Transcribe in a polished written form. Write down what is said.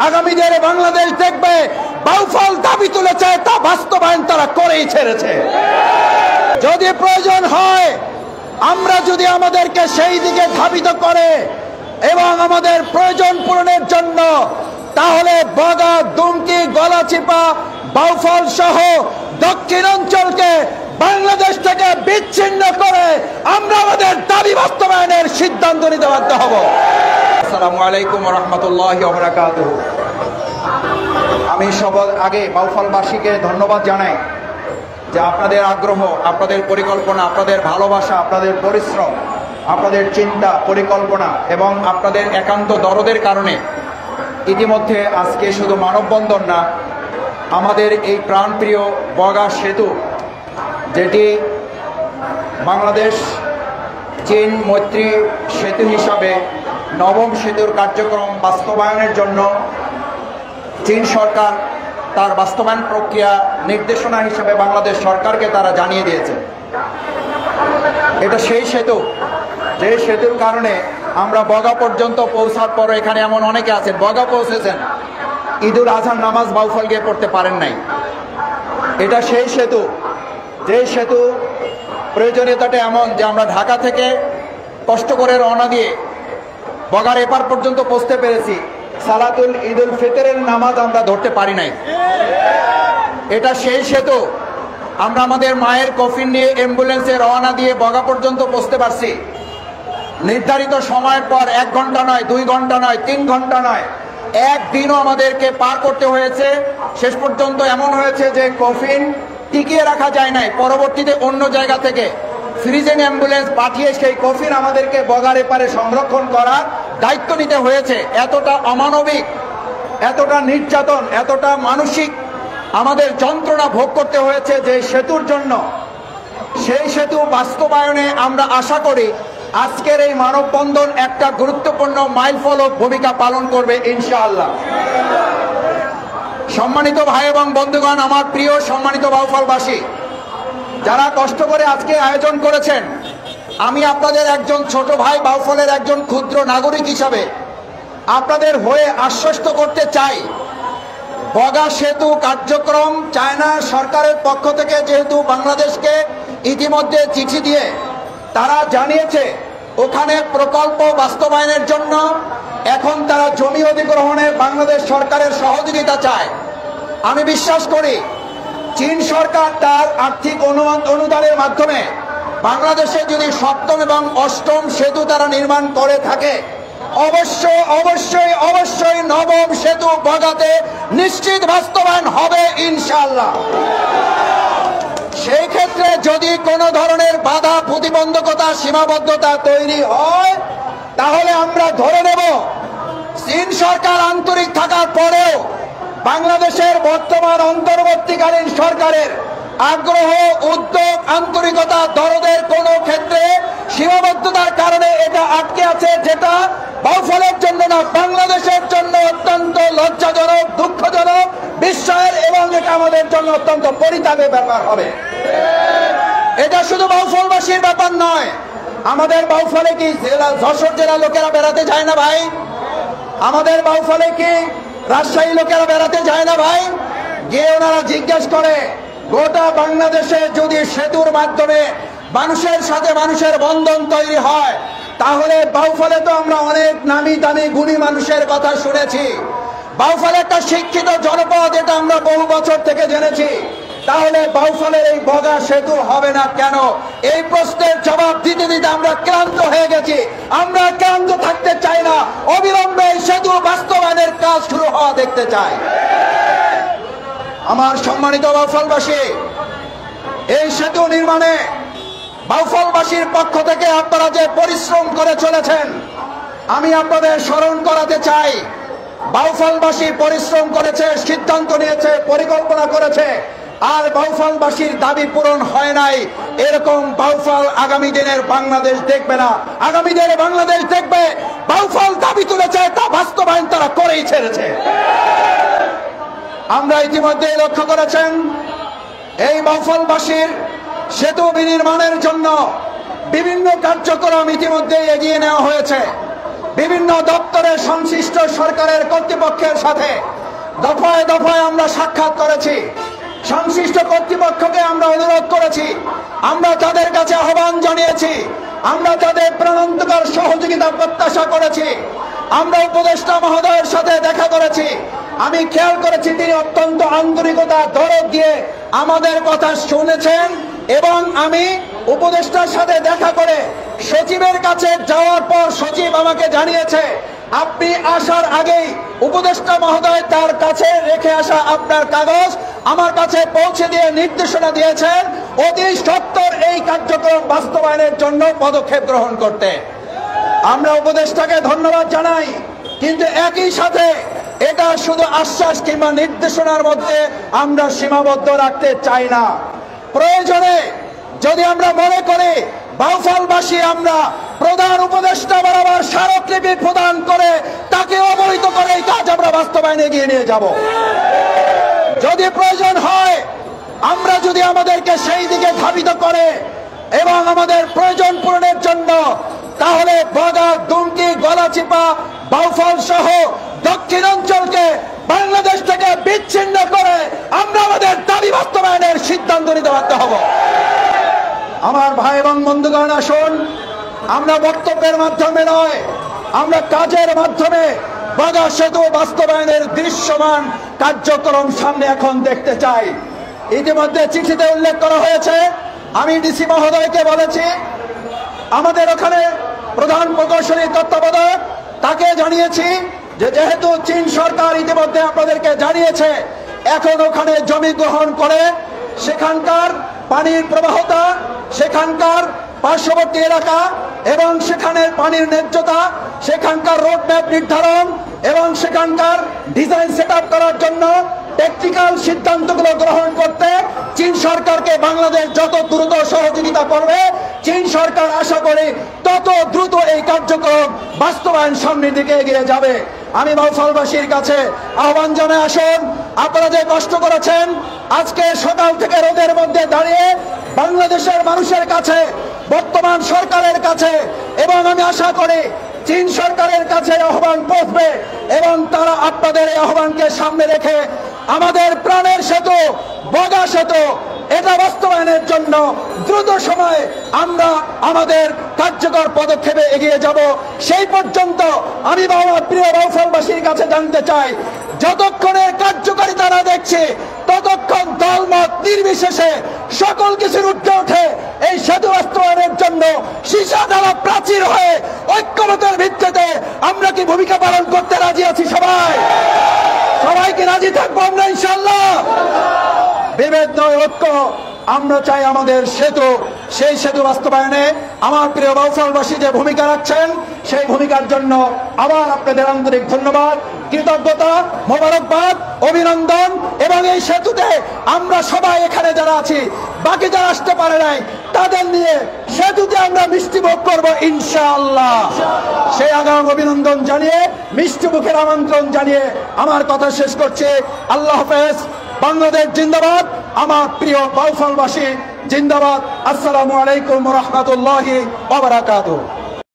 আগামী দিনে বাংলাদেশ দেখবে বাউফল দাবি তুলেছে তা বাস্তবায়ন তারা করেই ছেড়েছে। যদি প্রয়োজন হয় আমরা যদি আমাদেরকে সেই দিকে ধাবিত করে এবং আমাদের প্রয়োজন পূরণের জন্য তাহলে বগা, দুমকি, গলাচিপা, বাউফল সহ দক্ষিণ অঞ্চলকে বাংলাদেশ থেকে বিচ্ছিন্ন করে আমরা আমাদের দাবি বাস্তবায়নের সিদ্ধান্ত নিতে বাধ্য হব। আসসালামু আলাইকুম ওয়া রাহমাতুল্লাহি ওয়া বারাকাতুহু। আমি সবার আগে বাউফলবাসীকে ধন্যবাদ জানাই যে আপনাদের আগ্রহ, আপনাদের পরিকল্পনা, আপনাদের ভালোবাসা, আপনাদের পরিশ্রম, আপনাদের চিন্তা পরিকল্পনা এবং আপনাদের একান্ত দরদের কারণে ইতিমধ্যে আজকে শুধু মানববন্ধন না, আমাদের এই প্রাণপ্রিয় বগা সেতু, যেটি বাংলাদেশ চীন মৈত্রী সেতু হিসাবে নবম সেতুর কার্যক্রম বাস্তবায়নের জন্য চীন সরকার তার বাস্তবায়ন প্রক্রিয়া নির্দেশনা হিসাবে বাংলাদেশ সরকারকে তারা জানিয়ে দিয়েছে। এটা সেই সেতু, যে সেতুর কারণে আমরা বগা পর্যন্ত পৌঁছার পর এখানে এমন অনেকে আছেন বগা পৌঁছেছেন, ঈদুল আজহার নামাজ বাউফল গিয়ে পড়তে পারেন নাই। এটা সেই সেতু, যে সেতু প্রয়োজনীয়তাটা এমন যে আমরা ঢাকা থেকে কষ্ট করে রওনা দিয়ে বগার এপার পর্যন্ত পৌঁছতে পেরেছি, সালাতুল ঈদুল ফিতরের নামাজ আমরা ধরতে পারি নাই। এটা সেই সেতু, আমরা আমাদের মায়ের কফিন নিয়ে অ্যাম্বুলেন্সে রওনা দিয়ে বগা পর্যন্ত পৌঁছতে পারছি নির্ধারিত সময়ের পর। 1 ঘন্টা নয়, 2 ঘন্টা নয়, 3 ঘন্টা নয়, একদিনও আমাদেরকে পার করতে হয়েছে। শেষ পর্যন্ত এমন হয়েছে যে কফিন টিকিয়ে রাখা যায় নাই, পরবর্তীতে অন্য জায়গা থেকে ফ্রিজেন অ্যাম্বুলেন্স পাঠিয়ে সেই কফিন আমাদেরকে বগার এপারে সংরক্ষণ করার দায়িত্ব নিতে হয়েছে। এতটা অমানবিক, এতটা নির্যাতন, এতটা মানসিক আমাদের যন্ত্রণা ভোগ করতে হয়েছে যে সেতুর জন্য। সেই সেতু বাস্তবায়নে আমরা আশা করি আজকের এই মানববন্ধন একটা গুরুত্বপূর্ণ মাইলফলক ভূমিকা পালন করবে ইনশাআল্লাহ। সম্মানিত ভাই এবং বন্ধুগণ, আমার প্রিয় সম্মানিত বাউফলবাসী, যারা কষ্ট করে আজকে আয়োজন করেছেন, আমি আপনাদের একজন ছোট ভাই, বাউফলের একজন ক্ষুদ্র নাগরিক হিসাবে আপনাদের হয়ে আশ্বস্ত করতে চাই, বগা সেতু কার্যক্রম চায়না সরকারের পক্ষ থেকে যেহেতু বাংলাদেশকে ইতিমধ্যে চিঠি দিয়ে তারা জানিয়েছে ওখানে প্রকল্প বাস্তবায়নের জন্য এখন তারা জমি অধিগ্রহণে বাংলাদেশ সরকারের সহযোগিতা চায়। আমি বিশ্বাস করি চীন সরকার তার আর্থিক অনুদানের মাধ্যমে বাংলাদেশে যদি 7ম এবং 8ম সেতু তারা নির্মাণ করে থাকে, অবশ্যই অবশ্যই অবশ্যই 9ম সেতু বগাতে নিশ্চিত বাস্তবায়ন হবে ইনশাআল্লাহ। সেই ক্ষেত্রে যদি কোনো ধরনের বাধা, প্রতিবন্ধকতা, সীমাবদ্ধতা তৈরি হয় তাহলে আমরা ধরে নেব চীন সরকার আন্তরিক থাকার পরেও বাংলাদেশের বর্তমান অন্তর্বর্তীকালীন সরকারের আগ্রহ, উদ্যোগ, আন্তরিকতা, দরদের কোনো ক্ষেত্রে সীমাবদ্ধতার কারণে এটা আটকে আছে, যেটা বাউফলের জন্য না, বাংলাদেশের জন্য অত্যন্ত লজ্জাজনক, দুঃখজনক, বিস্ময়ের এবং এটা আমাদের জন্য অত্যন্ত পরিতাপের ব্যাপার হবে। এটা শুধু বাউফলবাসীর ব্যাপার নয়। আমাদের বাউফলে কি যশোর জেলার লোকেরা বেড়াতে যায় না ভাই? আমাদের বাউফলে কি রাজশাহী লোকেরা বেড়াতে যায় না ভাই? গিয়ে ওনারা জিজ্ঞেস করে গোটা বাংলাদেশে যদি সেতুর মাধ্যমে মানুষের সাথে মানুষের বন্ধন তৈরি হয় তাহলে বাউফলে তো আমরা অনেক নামি দামি গুণী মানুষের কথা শুনেছি, বাউফলে একটা শিক্ষিত জনপদ, এটা আমরা বহু বছর থেকে জেনেছি, তাহলে বাউফলের এই বগা সেতু হবে না কেন? এই প্রশ্নের জবাব দিতে দিতে আমরা ক্লান্ত হয়ে গেছি। আমরা ক্লান্ত থাকতে চাই না, অবিলম্বে এই সেতু বাস্তবায়নের কাজ শুরু হওয়া দেখতে চাই। আমার সম্মানিত বাউফলবাসী, এই সেতু নির্মাণে বাউফলবাসীর পক্ষ থেকে আপনারা যে পরিশ্রম করে চলেছেন, আমি আপনাদের স্মরণ করাতে চাই, বাউফলবাসী পরিশ্রম করেছে, সিদ্ধান্ত নিয়েছে, পরিকল্পনা করেছে, আর বাউফলবাসীর দাবি পূরণ হয় নাই, এরকম বাউফল আগামী দিনের বাংলাদেশ দেখবে না। আগামী দিনে বাংলাদেশ দেখবে বাউফল দাবি তুলেছে তা বাস্তবায়ন তারা করেই ছেড়েছে। আমরা ইতিমধ্যে লক্ষ্য করেছেন এই বাউফলবাসীর সেতু বিনির্মাণের জন্য বিভিন্ন কার্যক্রম ইতিমধ্যে এগিয়ে নেওয়া হয়েছে। বিভিন্ন দপ্তরের সংশ্লিষ্ট সরকারের কর্তৃপক্ষের সাথে দফায় দফায় আমরা সাক্ষাৎ করেছি। সংশ্লিষ্ট কর্তৃপক্ষকে আমরা অনুরোধ করেছি, আমরা তাদের কাছে আহ্বান জানিয়েছি, আমরা তাদের প্রাণান্তকর সহযোগিতা প্রত্যাশা করেছি। আমরা উপদেষ্টা মহোদয়ের সাথে দেখা করেছি। আমি খেয়াল করেছি তিনি অত্যন্ত আন্তরিকতা দরদ দিয়ে আমাদের কথা শুনেছেন এবং আমি উপদেষ্টার সাথে দেখা করে সচিবের কাছে যাওয়ার পর সচিব আমাকে জানিয়েছে আপনি আসার আগেই উপদেষ্টা মহোদয় তার কাছে রেখে আসা আপনার কাগজ আমার কাছে পৌঁছে দিয়ে নির্দেশনা দিয়েছেন অতি সত্বর এই কার্যক্রম বাস্তবায়নের জন্য পদক্ষেপ গ্রহণ করতে। আমরা উপদেষ্টাকে ধন্যবাদ জানাই, কিন্তু একই সাথে এটা শুধু আশ্বাস কিংবা নির্দেশনার মধ্যে আমরা সীমাবদ্ধ রাখতে চাই না। প্রয়োজনে যদি আমরা মনে করি বাউফলবাসী আমরা প্রধান উপদেষ্টা বরাবর স্মারকলিপি প্রদান করে তাকে অবহিত করে এই কাজ আমরা বাস্তবায়নে এগিয়ে নিয়ে যাব। যদি প্রয়োজন হয় আমরা যদি আমাদেরকে সেই দিকে ধাবিত করে এবং আমাদের প্রয়োজন পূরণের জন্য তাহলে বগা, দুমকি, গলাচিপা, বাউফল সহ দক্ষিণ অঞ্চলকে বাংলাদেশ থেকে বিচ্ছিন্ন করে আমরা আমাদের দাবি বাস্তবায়নের সিদ্ধান্ত নিতে বাধ্য হব। আমার ভাই এবং বন্ধুগণ, আসুন আমরা বক্তব্যের মাধ্যমে নয়, আমরা কাজের মাধ্যমে বগা সেতু বাস্তবায়নের দৃশ্যমান কার্যক্রম সামনে এখন দেখতে চাই। ইতিমধ্যে চিঠিতে উল্লেখ করা হয়েছে, আমি ডিসি মহোদয়কে বলেছি আমাদের ওখানে প্রধান প্রকৌশলী তত্ত্বাবধায়ক তাকে জানিয়েছি যে যেহেতু চীন সরকার ইতিমধ্যে আপনাদেরকে জানিয়েছে এখন ওখানে জমি গ্রহণ করে সেখানকার পানির প্রবাহতা, সেখানকার পার্শ্ববর্তী এলাকা এবং সেখানের পানির ন্যায্যতা, সেখানকার রোডম্যাপ নির্ধারণ এবং সেখানকার ডিজাইন সেট আপ করার জন্য টেকনিক্যাল সিদ্ধান্তগুলো গ্রহণ করতে চীন সরকারকে বাংলাদেশ যত দ্রুত সহযোগিতা করবে চীন সরকার আশা করে তত দ্রুত এই কার্যক্রম বাস্তবায়ন সামনের দিকে এগিয়ে যাবে। আমি বাউফলবাসীর কাছে আহ্বান জানাই, আসুন আপনারা যে কষ্ট করেছেন আজকে সকাল থেকে রোদের মধ্যে দাঁড়িয়ে বাংলাদেশের মানুষের কাছে, বর্তমান সরকারের কাছে এবং আমি আশা করি চীন সরকারের কাছে আহ্বান পৌঁছবে এবং তারা আপনাদের এই আহ্বানকে সামনে রেখে আমাদের প্রাণের সেতু বগা সেতু এটা বাস্তবায়নের জন্য দ্রুত সময়ে আমরা আমাদের কার্যকর পদক্ষেপে এগিয়ে যাব। সেই পর্যন্ত আমি আমার প্রিয় বাউফলবাসীর কাছে জানতে চাই, যতক্ষণের কার্যকারিতা না দেখছি ততক্ষণ দলমত নির্বিশেষে সকল কিছুর ঊর্ধ্বে উঠে এই সেতু বাস্তবায়নের জন্য সীসা ঢালা প্রাচীর হয়ে ঐক্যমতের ভিত্তিতে আমরা কি ভূমিকা পালন করতে রাজি আছি? সবাই কি রাজি থাকবো আমরা ইনশাআল্লাহ? বিভেদ নয়, ঐক্য। আমরা চাই আমাদের সেতু, সেই সেতু বাস্তবায়নে আমার প্রিয় বাউফলবাসী যে ভূমিকা রাখছেন সেই ভূমিকার জন্য আবার আপনাদের আন্তরিক ধন্যবাদ, কৃতজ্ঞতা, মোবারকবাদ, অভিনন্দন। এবং এই সেতুতে আমরা সবাই এখানে যারা আছি, বাকি যারা আসতে পারে নাই তাদের নিয়ে সেতুতে আমরা মিষ্টি ভোগ করবো ইনশাআল্লাহ। সেই আগাম অভিনন্দন জানিয়ে, মিষ্টি মুখের আমন্ত্রণ জানিয়ে আমার কথা শেষ করছি। আল্লাহ হাফেজ। বাংলাদেশ জিন্দাবাদ। আমার প্রিয় বাউফলবাসী জিন্দাবাদ। আসসালামু আলাইকুম ওয়া রাহমাতুল্লাহি ওয়া বারাকাতুহু।